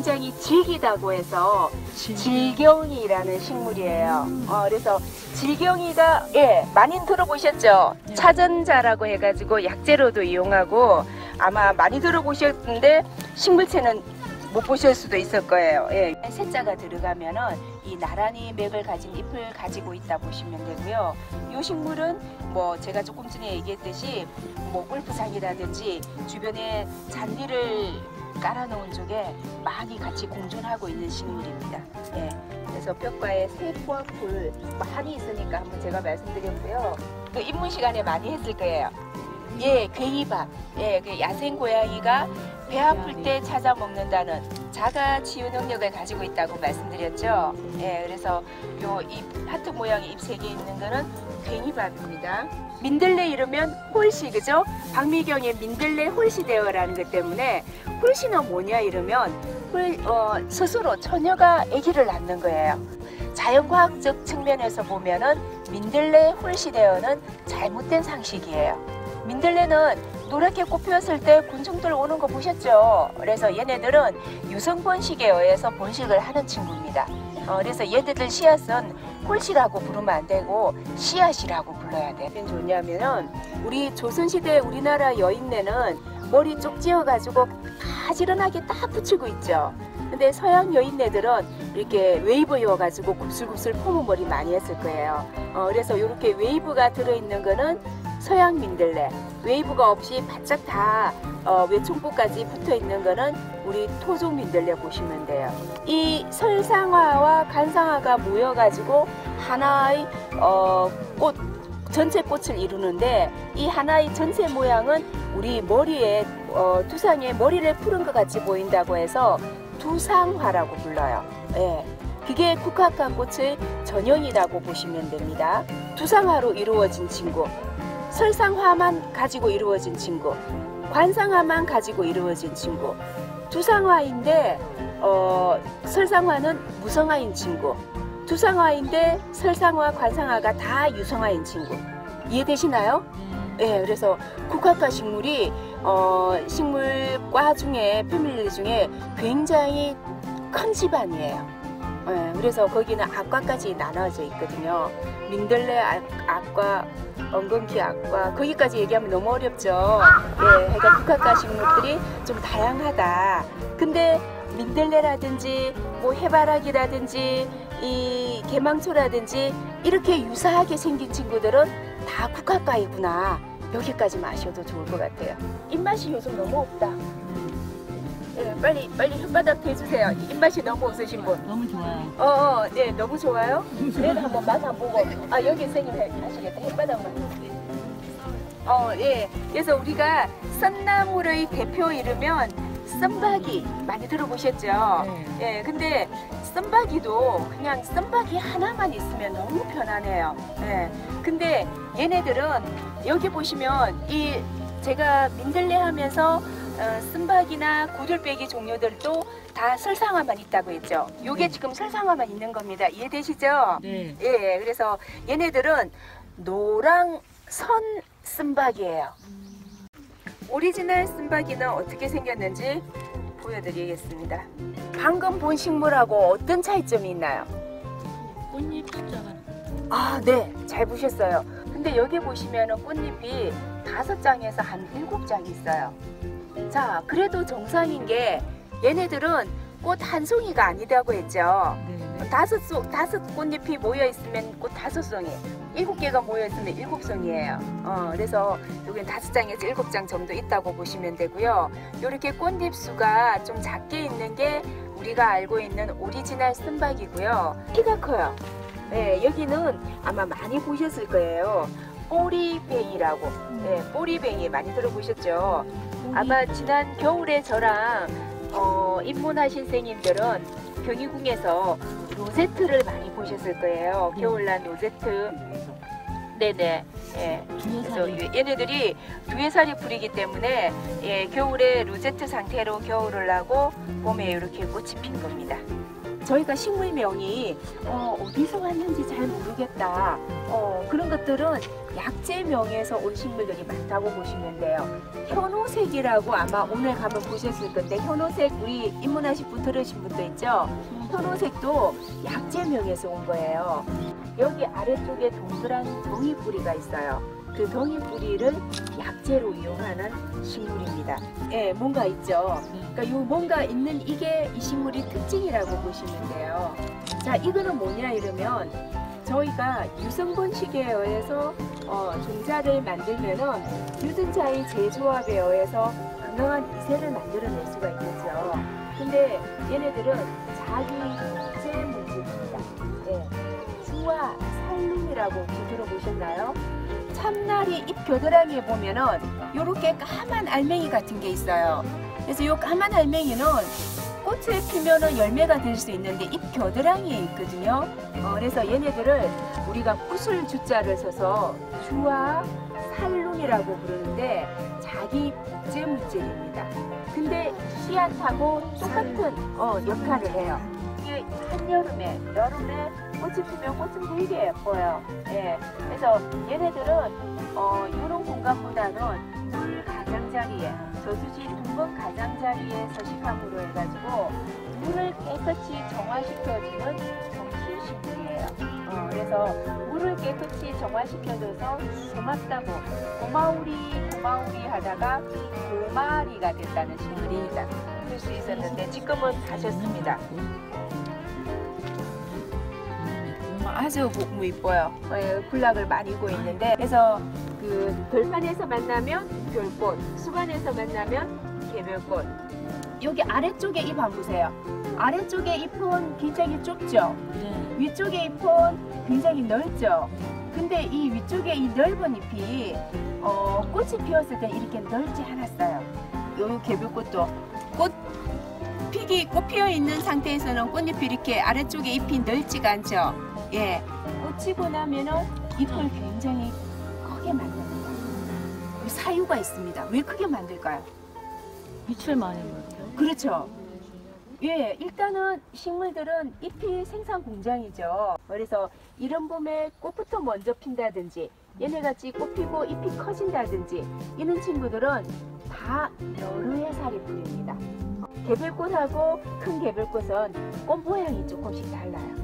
굉장히 질기다고 해서 질경이라는 식물이에요. 그래서 질경이가 많이 들어보셨죠? 차전자라고 해가지고 약재로도 이용하고 아마 많이 들어보셨는데 식물체는 못 보실 수도 있을 거예요. 세자가 들어가면은 이 나란히 맥을 가진 잎을 가지고 있다 보시면 되고요. 이 식물은 뭐 제가 조금 전에 얘기했듯이 뭐 골프장이라든지 주변에 잔디를 깔아놓은 쪽에 많이 같이 공존하고 있는 식물입니다. 그래서 볕과의 세포와 풀 많이 있으니까 한번 제가 말씀드렸고요. 그 입문 시간에 많이 했을 거예요. 괭이밥. 그 야생 고양이가 배 아플 때 찾아 먹는다는 자가 치유 능력을 가지고 있다고 말씀드렸죠. 그래서 요 잎 하트 모양의 잎 3개 있는 거는 괭이밥입니다. 민들레 이러면 홀씨, 그죠? 박미경의 민들레 홀씨대어라는 것 때문에 홀씨는 뭐냐 이러면 스스로 처녀가 아기를 낳는 거예요. 자연과학적 측면에서 보면은 민들레 홀씨대어는 잘못된 상식이에요. 민들레는 노랗게 꽃 피었을 때 곤충들 오는 거 보셨죠? 그래서 얘네들은 유성 번식에 의해서 번식을 하는 친구입니다. 그래서 얘네들 씨앗은 홀씨라고 부르면 안 되고 씨앗이라고 불러야 돼. 왜 좋냐면은 우리 조선시대 우리나라 여인네는 머리 쪽 지어가지고 가지런하게 딱 붙이고 있죠. 근데 서양 여인네들은 이렇게 웨이브여가지고 곱슬곱슬 폼은 머리 많이 했을 거예요. 그래서 이렇게 웨이브가 들어있는 거는 서양 민들레, 웨이브가 없이 바짝 다 외총부까지 붙어 있는 거는 우리 토종 민들레 보시면 돼요. 이 설상화와 간상화가 모여가지고 하나의 꽃, 전체 꽃을 이루는데 이 하나의 전체 모양은 우리 머리에 두상에 머리를 푸른 것 같이 보인다고 해서 두상화라고 불러요. 그게 국화과 꽃의 전형이라고 보시면 됩니다. 두상화로 이루어진 친구, 설상화만 가지고 이루어진 친구, 관상화만 가지고 이루어진 친구, 두상화인데 설상화는 무성화인 친구, 두상화인데 설상화, 관상화가 다 유성화인 친구. 이해되시나요? 그래서 국화과 식물이 식물과 중에 패밀리 중에 굉장히 큰 집안이에요. 그래서 거기는 악과까지 나눠져 있거든요. 민들레 악과, 엉겅퀴 악과, 거기까지 얘기하면 너무 어렵죠. 그러니까 국화과 식물들이 좀 다양하다. 근데 민들레라든지 뭐 해바라기라든지 이 개망초라든지 이렇게 유사하게 생긴 친구들은 다 국화과이구나. 여기까지만 아셔도 좋을 것 같아요. 입맛이 요즘 너무 없다. 빨리 혓바닥 대주세요. 입맛이 너무 없으신 분. 너무 좋아요. 네, 너무 좋아요. 내일 한번 맛 한번 보고. 여기 선생님 하시겠다. 혓바닥만. 그래서 우리가 썬나물의 대표 이르면 썬박이 많이 들어보셨죠? 근데 썬박이도 그냥 썬박이 하나만 있으면 너무 편하네요. 근데 얘네들은 여기 보시면 제가 민들레 하면서 쓴박이나 고들빼기 종류들도 다 설상화만 있다고 했죠. 요게 지금 설상화만 있는 겁니다. 이해되시죠? 네. 그래서 얘네들은 노랑 선 쓴박이에요. 오리지널 쓴박이는 어떻게 생겼는지 보여드리겠습니다. 방금 본 식물하고 어떤 차이점이 있나요? 꽃잎 숫자가. 네, 잘 보셨어요. 근데 여기 보시면은 꽃잎이 5장에서 한 7장 있어요. 자, 그래도 정상인 게 얘네들은 꽃 한 송이가 아니라고 했죠. 다섯 꽃잎이 모여 있으면 꽃 5송이, 7개가 모여 있으면 7송이에요. 그래서 여기는 5장에서 7장 정도 있다고 보시면 되고요. 이렇게 꽃잎 수가 좀 작게 있는 게 우리가 알고 있는 오리지널 쓴박이고요. 키가 커요. 여기는 아마 많이 보셨을 거예요. 뽀리뱅이라고. 뽀리뱅이 많이 들어보셨죠? 아마 지난 겨울에 저랑 입문하신 선생님들은 경희궁에서 로제트를 많이 보셨을 거예요. 겨울날 로제트. 네네. 그래서 얘네들이 두해살이 풀이기 때문에 겨울에 로제트 상태로 겨울을 나고 봄에 이렇게 꽃이 핀 겁니다. 저희가 식물명이 어디서 왔는지 잘 모르겠다. 그런 것들은 약재명에서 온 식물들이 많다고 보시면 돼요. 현오색이라고 아마 오늘 가면 보셨을 건데, 현오색 우리 입문하신 분 들으신 분도 있죠? 현오색도 약재명에서 온 거예요. 여기 아래쪽에 동그란 덩이 뿌리가 있어요. 그 덩이 뿌리를 약재로 이용하는 식물입니다. 예, 뭔가 있죠. 그러니까 요 뭔가 있는 이게 이 식물의 특징이라고 보시면 돼요. 자, 이거는 뭐냐 이러면 저희가 유성분식에 의해서 종자를 만들면은 유전자의 재조합에 의해서 건강한 이세를 만들어낼 수가 있겠죠. 근데 얘네들은 자기제 물질입니다. 예. 주와 살룸이라고 혹시 들어보셨나요? 참나리 잎 겨드랑이에 보면은 요렇게 까만 알맹이 같은 게 있어요. 그래서 요 까만 알맹이는 꽃을 피면은 열매가 될 수 있는데 잎 겨드랑이에 있거든요. 그래서 얘네들을 우리가 꽃을 주자를 써서 주와 살룸이라고 부르는데 자기 복제 물질입니다. 근데 씨앗하고 똑같은 역할을 해요. 이게 한여름에, 여름에 꽃이 피면 꽃은 되게 예뻐요. 예. 그래서 얘네들은 이런 공간보다는 물 가장자리에, 저수지 둥근 가장자리에 서식함으로 해가지고 물을 깨끗이 정화시켜주는 정수식물이에요. 그래서 물을 깨끗이 정화시켜줘서 고맙다고 고마우리 하다가 고마리가 됐다는 식물입니다. 볼 수 있었는데 지금은 가셨습니다. 아주 이뻐요. 군락을 많이 입고 있는데, 그래서 그 들판에서 만나면 별꽃, 수관에서 만나면 개별꽃. 여기 아래쪽에 잎 한번 보세요. 아래쪽에 잎은 굉장히 좁죠. 네. 위쪽에 잎은 굉장히 넓죠. 근데 이 위쪽에 이 넓은 잎이 꽃이 피었을 때 이렇게 넓지 않았어요. 요 개별꽃도 꽃 피어 있는 상태에서는 꽃잎이 이렇게 아래쪽에 잎이 넓지가 않죠. 예, 꽃이고 나면은 잎을 굉장히 크게 만듭니다. 그 사유가 있습니다. 왜 크게 만들까요? 빛을 많이 받아요. 그렇죠. 예, 일단은 식물들은 잎이 생산 공장이죠. 그래서 이런 봄에 꽃부터 먼저 핀다든지, 얘네같이 꽃 피고 잎이 커진다든지, 이런 친구들은 다 여러 해 살이 뿌립니다. 개별꽃하고 큰 개별꽃은 꽃 모양이 조금씩 달라요.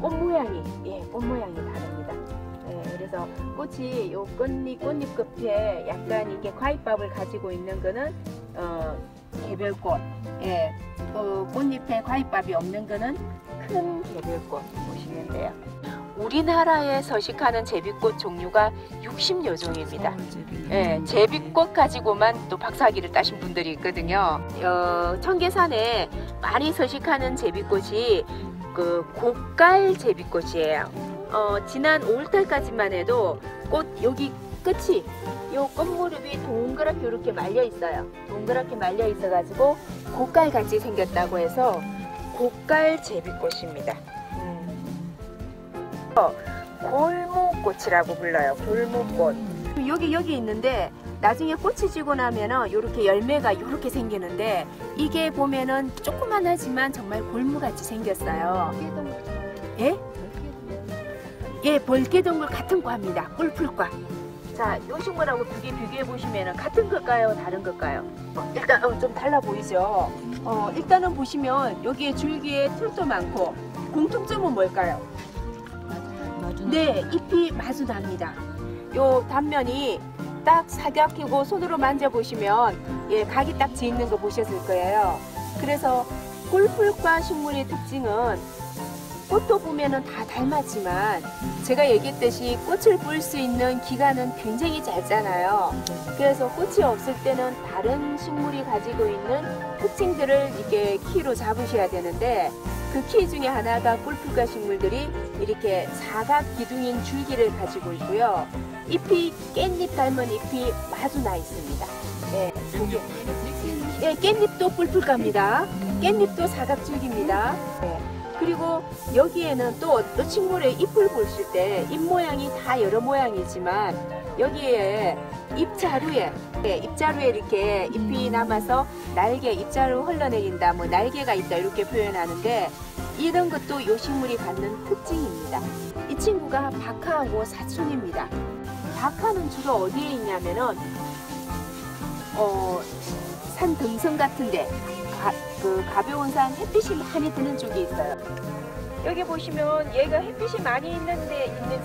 꽃 모양이 다릅니다. 예, 그래서 꽃이 요 꽃잎 끝에 약간 이렇게 과잎밥을 가지고 있는 거는 개별꽃. 예, 꽃잎에 과잎밥이 없는 거는 큰 개별꽃 보시면 돼요. 우리나라에 서식하는 제비꽃 종류가 60여 종입니다. 예, 제비꽃 가지고만 또 박사학위를 따신 분들이 있거든요. 청계산에 많이 서식하는 제비꽃이 그 고깔 제비꽃이에요. 지난 5월달까지만 해도 꽃 여기 끝이 요 꽃무렵이 동그랗게 이렇게 말려 있어요. 동그랗게 말려 있어 가지고 고깔 같이 생겼다고 해서 고깔 제비꽃입니다. 골무꽃이라고 불러요. 골무꽃. 여기 있는데 나중에 꽃이 지고 나면은 요렇게 열매가 요렇게 생기는데, 이게 보면은 조그만하지만 정말 골무같이 생겼어요. 예? 예, 벌개동물 같은 과입니다. 꿀풀과. 자, 요 식물하고 두 개 비교해 보시면은 같은 걸까요? 다른 걸까요? 일단 좀 달라 보이죠? 일단은 보시면 여기에 줄기에 툴도 많고, 공통점은 뭘까요? 네, 잎이 마주납니다. 요 단면이 딱 사각히고 손으로 만져보시면 예, 각이 딱 지있는 거 보셨을 거예요. 그래서 꿀풀과 식물의 특징은 꽃도 보면은 다 닮았지만 제가 얘기했듯이 꽃을 볼 수 있는 기간은 굉장히 짧잖아요. 그래서 꽃이 없을 때는 다른 식물이 가지고 있는 특징들을 이렇게 키로 잡으셔야 되는데, 그 키 중에 하나가 꿀풀과 식물들이 이렇게 사각 기둥인 줄기를 가지고 있고요. 잎이 깻잎 닮은 잎이 마주 나 있습니다. 예, 예, 깻잎도 꿀풀과입니다. 깻잎도 사각줄기입니다. 예. 그리고 여기에는 또 어떤 식물의 잎을 보실 때 잎 모양이 다 여러 모양이지만 여기에 잎자루에 이렇게 잎이 남아서 날개, 잎자루 흘러내린다, 뭐 날개가 있다 이렇게 표현하는데, 이런 것도 이 식물이 갖는 특징입니다. 이 친구가 박하하고 사촌입니다. 박하는 주로 어디에 있냐면은 산 등성 같은데 가벼운 산 햇빛이 많이 드는 쪽에 있어요. 여기 보시면 얘가 햇빛이 많이 있는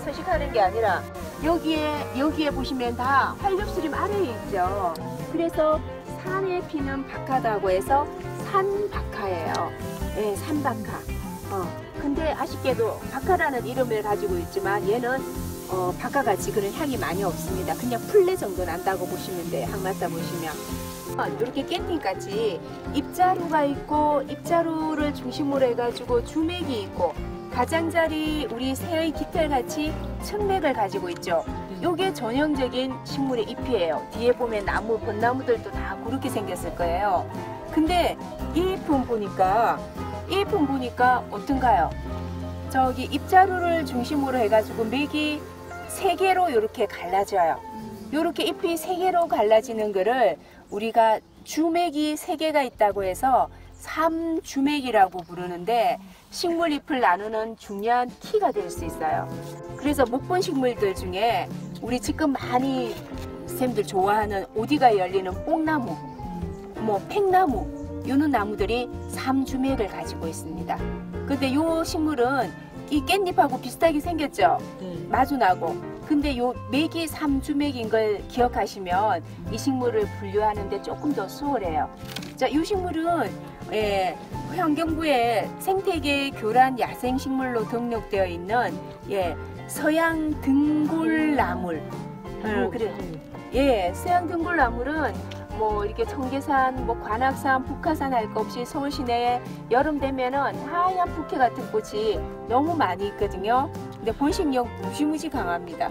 서식하는 게 아니라 여기에 보시면 다 활엽수림 아래에 있죠. 그래서 산에 피는 박하다고 해서 산박하예요. 네, 산박하. 근데 아쉽게도 박하라는 이름을 가지고 있지만 얘는 박하같이 그런 향이 많이 없습니다. 그냥 풀레 정도 난다고 보시면 돼요. 항마다 보시면. 이렇게 깻잎같이 잎자루가 있고 잎자루를 중심으로 해가지고 주맥이 있고 가장자리 우리 새의 깃털같이 측맥을 가지고 있죠. 요게 전형적인 식물의 잎이에요. 뒤에 보면 나무, 벚나무들도 다 그렇게 생겼을 거예요. 근데 이 잎은 보니까 어떤가요? 저기 잎자루를 중심으로 해가지고 맥이 세 개로 이렇게 갈라져요. 이렇게 잎이 세 개로 갈라지는 거를 우리가 주맥이 세 개가 있다고 해서 삼주맥이라고 부르는데 식물 잎을 나누는 중요한 키가 될 수 있어요. 그래서 목본 식물들 중에 우리 지금 많이 쌤들 좋아하는 오디가 열리는 뽕나무, 팽나무 이런 나무들이 삼주맥을 가지고 있습니다. 근데 이 식물은 이 깻잎하고 비슷하게 생겼죠? 네. 마주나고. 근데 요 맥이 삼주맥인 걸 기억하시면 이 식물을 분류하는데 조금 더 수월해요. 자, 이 식물은 환경부에 생태계 교란 야생식물로 등록되어 있는 서양 등골나물. 그래. 서양 등골나물은 이렇게 청계산, 관악산, 북하산 할 거 없이 서울 시내에 여름 되면은 하얀 부케 같은 꽃이 너무 많이 있거든요. 근데 번식력 무지무지 강합니다.